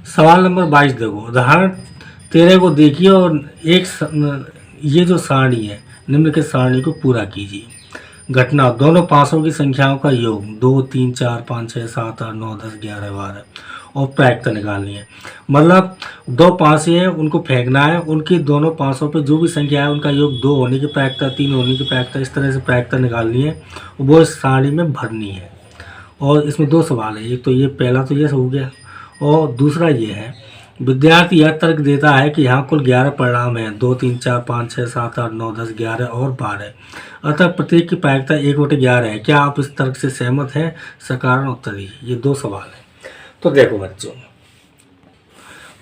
सवाल नंबर 22 देखो, उदाहरण 13 को देखिए और ये जो सारणी है निम्नलिखित सारणी को पूरा कीजिए। घटना, दोनों पासों की संख्याओं का योग 2, 3, 4, 5, 6, 7, 8, 9, 10, 11, 12 और प्रायिकता निकालनी है। मतलब दो पासे हैं, उनको फेंकना है, उनकी दोनों पासों पे जो भी संख्या है उनका योग 2 होने की प्रायिकता, 3 होने की प्रायिकता, इस तरह से प्रायिकता निकालनी है, वो इस सारणी में भरनी है। और इसमें दो सवाल है, एक तो ये पहला तो ये हो गया और दूसरा ये है, विद्यार्थी यह तर्क देता है कि यहाँ कुल 11 परिणाम हैं, 2, 3, 4, 5, 6, 7, 8, 9, 10, 11 और 12, अतः प्रत्येक की प्रायिकता 1/11 है। क्या आप इस तर्क से सहमत हैं? सकारात्मक उत्तर दीजिए। ये दो सवाल है। तो देखो बच्चों,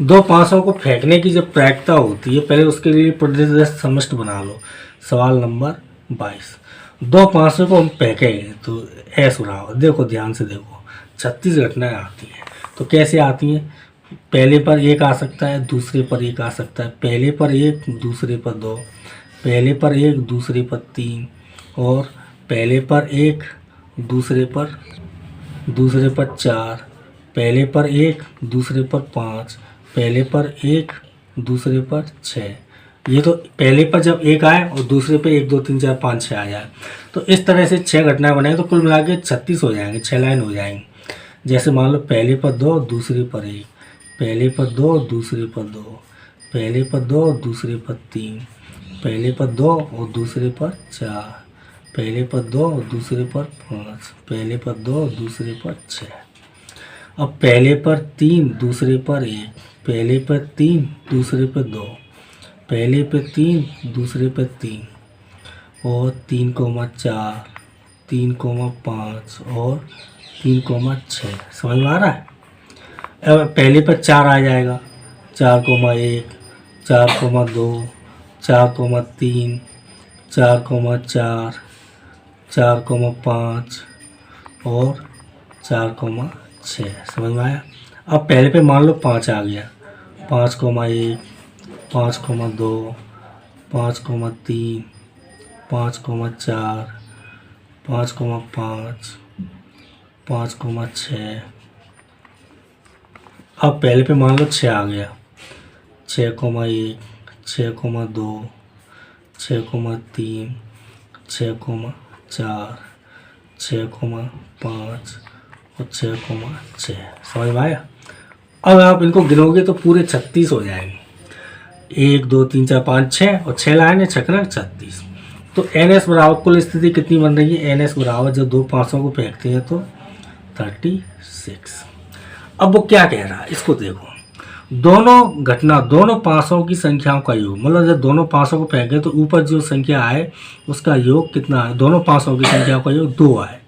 दो पासों को फेंकने की जब प्रायिकता होती है, पहले उसके लिए प्रदर्शित समष्टि बना लो। सवाल नंबर 22, दो पासों को हम फेंकेंगे तो ऐसा रहा, देखो ध्यान से देखो, 36 घटनाएं आती हैं। तो कैसे आती हैं? पहले पर एक आ सकता है, दूसरे पर एक आ सकता है, पहले पर एक, दूसरे पर दो, पहले पर एक, दूसरे पर 3 और पहले पर एक, दूसरे पर 4, पहले पर एक, दूसरे पर 5, पहले पर एक, दूसरे पर 6। ये तो पहले पर जब एक आए और दूसरे पे 1, 2, 3, 4, 5, 6 आ जाए, तो इस तरह से 6 घटनाएं बनाएंगे तो कुल मिला के 36 हो जाएंगे, 6 लाइन हो जाएंगी। जैसे मान लो पहले पर 2, दूसरे पर 1, पहले पर 2, दूसरे पर 2, पहले पर 2, दूसरे पर 3, पहले पर 2 और दूसरे पर 4, पहले पर 2, दूसरे पर 5, पहले पर 2, दूसरे पर 6। अब पहले पर 3, दूसरे पर 1, पहले पर 3, दूसरे पर 2, पहले पर 3, दूसरे पर 3 और 3,4, 3,5 और 3,6। समझ में आ रहा है? अब पहले पर 4 आ जाएगा, 4,1, 4,2, 4,3, 4,4, 4,5 और 4,6। समझ में आया? अब पहले पे मान लो 5 आ गया, 5,1, 5,2, 5,3, 5,4, 5,5, 5,6। अब पहले पे मान लो 6 आ गया, 6,1, 6,2, 6,3, 6,4, 6,5 और 6,6। समझ में आया? अब आप इनको गिनोगे तो पूरे 36 हो जाएंगे। 1, 2, 3, 4, 5, 6 और 6 लाइन है, 6 36। तो NS बराबर कुल स्थिति कितनी बन रही है? NS बराबर जब दो पासों को फेंकते हैं तो 36। अब वो क्या कह रहा है, इसको देखो। दोनों घटना, दोनों पासों की संख्याओं का योग, मतलब जब दोनों पासों को फेंके तो ऊपर जो संख्या आए उसका योग कितना है? दोनों पासों की संख्याओं का योग 2 आए।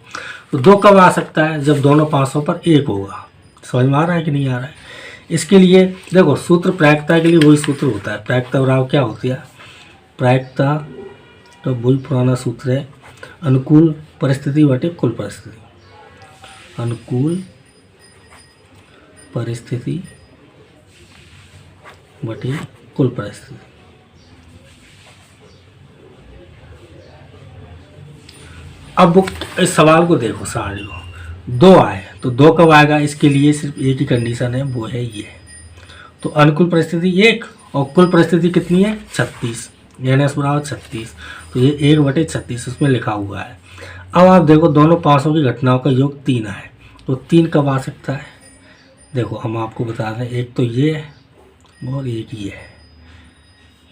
तो 2 कब आ सकता है? जब दोनों पासों पर 1 होगा। समझ में आ रहा है कि नहीं आ रहा है? इसके लिए देखो, सूत्र प्रायिकता के लिए वही सूत्र होता है। प्रायिकता बराबर क्या होती है? प्रायिकता तो वही पुराना सूत्र है, अनुकूल परिस्थिति बटे कुल परिस्थिति। अनुकूल परिस्थिति बटे कुल परिस्थिति। अब वो इस सवाल को देखो, सारणी को 2 आए तो 2 कब आएगा? इसके लिए सिर्फ एक ही कंडीशन है, वो है ये। तो अनुकूल परिस्थिति 1 और कुल परिस्थिति कितनी है? 36, NS बराबर 36। तो ये 1/36 उसमें लिखा हुआ है। अब आप देखो, दोनों पासों की घटनाओं का योग 3 है, तो 3 कब आ सकता है? देखो हम आपको बता दें, एक तो ये है और एक ये है,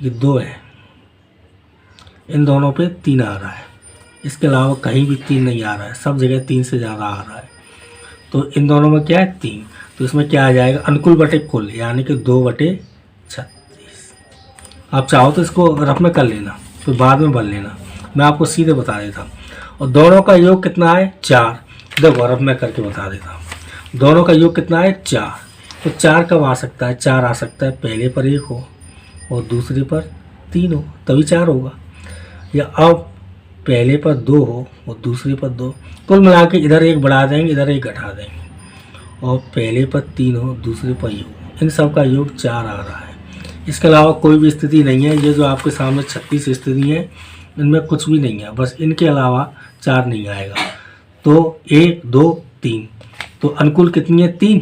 ये 2 है, इन दोनों पे 3 आ रहा है। इसके अलावा कहीं भी 3 नहीं आ रहा है, सब जगह 3 से ज़्यादा आ रहा है। तो इन दोनों में क्या है? 3। तो इसमें क्या आ जाएगा? अनुकूल बटे कुल, यानी कि 2/36। आप चाहो तो इसको रफ में कर लेना, फिर बाद में बदल लेना, मैं आपको सीधे बता देता हूँ। और दोनों का योग कितना है? 4। देखो रफ में करके बता देता हूँ। दोनों का योग कितना है? 4। तो 4 कब आ सकता है? 4 आ सकता है पहले पर 1 हो और दूसरे पर 3 हो, तभी 4 होगा। या अब पहले पर 2 हो और दूसरे पर 2, कुल मिला के इधर 1 बढ़ा देंगे, इधर 1 घटा देंगे, और पहले पर 3 हो, दूसरे पर ये हो, इन सब का योग 4 आ रहा है। इसके अलावा कोई भी स्थिति नहीं है। ये जो आपके सामने 36 स्थिति है, इनमें कुछ भी नहीं है, बस इनके अलावा 4 नहीं आएगा। तो 1, 2, 3, तो अनुकूल कितनी है? 3,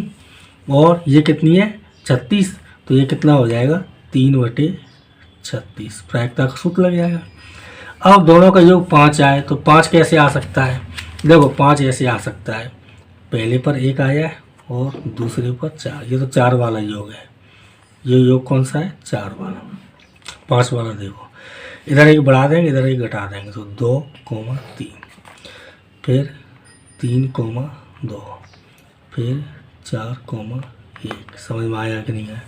और ये कितनी है? 36, तो ये कितना हो जाएगा 3/36, प्रायिकता का सूत्र लग जाएगा। अब दोनों का योग 5 आए तो 5 कैसे आ सकता है, देखो 5 ऐसे आ सकता है, पहले पर 1 आया है और दूसरे पर 4, ये तो 4 वाला योग है। ये योग कौन सा है, 4 वाला। 5 वाला देखो, इधर एक बढ़ा देंगे इधर एक घटा देंगे, तो 2,3, फिर 3,2, फिर 4,1। समझ में आया कि नहीं आया,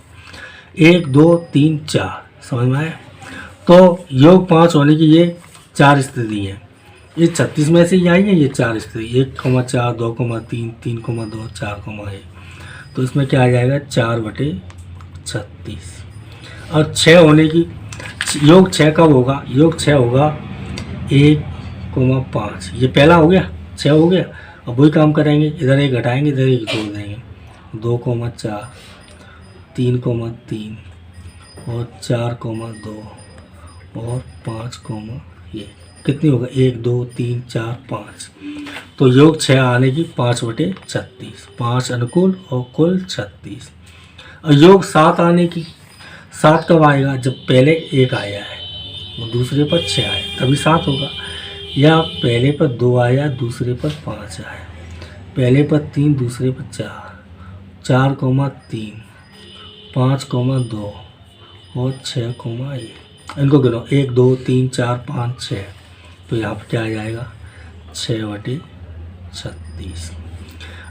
1 2 3 4, समझ में आया। तो योग 5 होने की ये 4 स्थिति है, ये 36 में से ही आई है ये 4 स्थिति, 1,4, 2,3, 3,2, 4,1। तो इसमें क्या आ जाएगा 4/36। और 6 होने की, योग 6 कब होगा, योग 6 होगा 1,5, ये पहला हो गया 6 हो गया। अब वही काम करेंगे, इधर एक घटाएंगे इधर एक जोड़ देंगे, 2,4, 3,3 और 4,2 और 5,1, कितनी होगा 1 2 3 4 5। तो योग 6 आने की 5/36, 5 अनुकूल और कुल 36। और योग 7 आने की, 7 कब आएगा, जब पहले 1 आया है और दूसरे पर 6 आया तभी 7 होगा, या पहले पर 2 आया दूसरे पर 5 आया, पहले पर 3 दूसरे पर 4, 4,3, 5,2 और 6,1। इनको गिनो 1 2 3 4 5 6, तो यहाँ पर क्या आ जाएगा 6/36।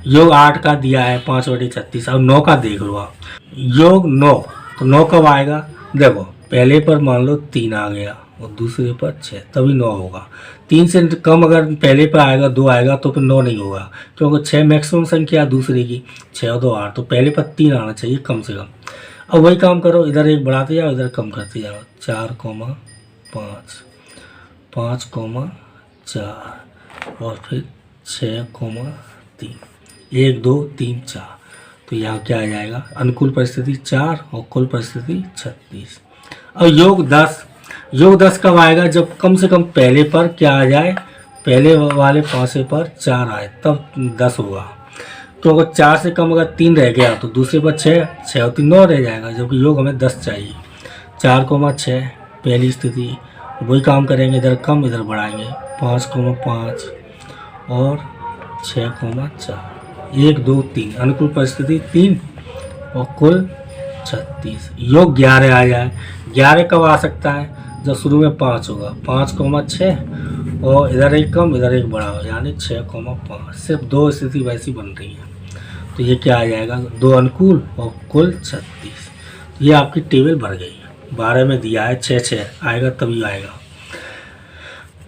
योग 8 का दिया है 5/36। अब 9 का देख लो आप, योग 9, तो 9 कब आएगा, देखो पहले पर मान लो 3 आ गया और दूसरे पर 6, तभी 9 होगा। 3 से कम अगर पहले पर आएगा 2 आएगा तो फिर 9 नहीं होगा, क्योंकि 6 मैक्सिमम संख्या दूसरे की, 6 और 2 8, तो पहले पर 3 आना चाहिए कम से कम। अब वही काम करो, इधर एक बढ़ाते जाओ इधर कम करते जाओ, 4,5, 5,4 और फिर 6,3, 1 2 3 4। तो यहाँ क्या आ जाएगा, अनुकूल परिस्थिति 4 और कुल परिस्थिति 36। अब योग 10, योग 10 कब आएगा, जब कम से कम पहले पर क्या आ जाए, पहले वाले पासे पर 4 आए तब 10 होगा। तो अगर 4 से कम अगर 3 रह गया तो दूसरे पर 6, 6 और 3 9 रह जाएगा, जबकि योग हमें 10 चाहिए। 4,6 पहली स्थिति, वही काम करेंगे, इधर कम इधर बढ़ाएंगे, 5,5 और 6,4, 1 2 3, अनुकूल परिस्थिति 3 और कुल 36। योग 11 आ जाए, 11 कब आ सकता है, जब शुरू में 5 होगा, 5,6 और इधर एक कम इधर एक बड़ा हो, यानी 6,5। सिर्फ 2 स्थिति वैसी बन रही है, तो ये क्या आ जाएगा 2 अनुकूल और कुल 36। ये आपकी टेबल भर गई है, 12 में दिया है 6 6 आएगा तभी आएगा।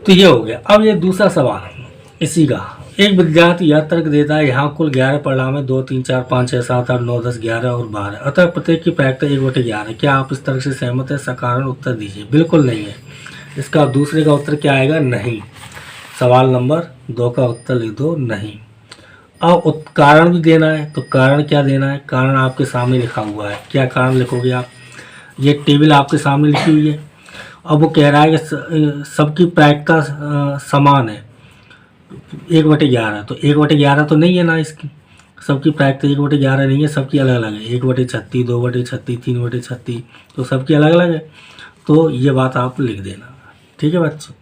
तो ये हो गया। अब ये दूसरा सवाल इसी का, एक विद्यार्थी यह तर्क देता है यहाँ कुल 11 परिणाम है, 2 3 4 5 6 7 8 9 10 11 और 12, अतः प्रत्येक की प्रायिकता 1/11। क्या आप इस तर्क से सहमत है, सकारात्मक उत्तर दीजिए। बिल्कुल नहीं है, इसका दूसरे का उत्तर क्या आएगा, नहीं। सवाल नंबर 2 का उत्तर लिख दो, नहीं। अब कारण भी देना है, तो कारण क्या देना है, कारण आपके सामने लिखा हुआ है, क्या कारण लिखोगे आप, ये टेबल आपके सामने लिखी हुई है। अब वो कह रहा है कि सबकी प्रायिकता समान है 1/11, तो 1/11 तो नहीं है ना, इसकी सबकी प्रायिकता 1/11 नहीं है, सबकी अलग अलग है, 1/36, 2/36, 3/36, तो सबकी अलग अलग है। तो ये बात आप लिख देना, ठीक है बच्चों।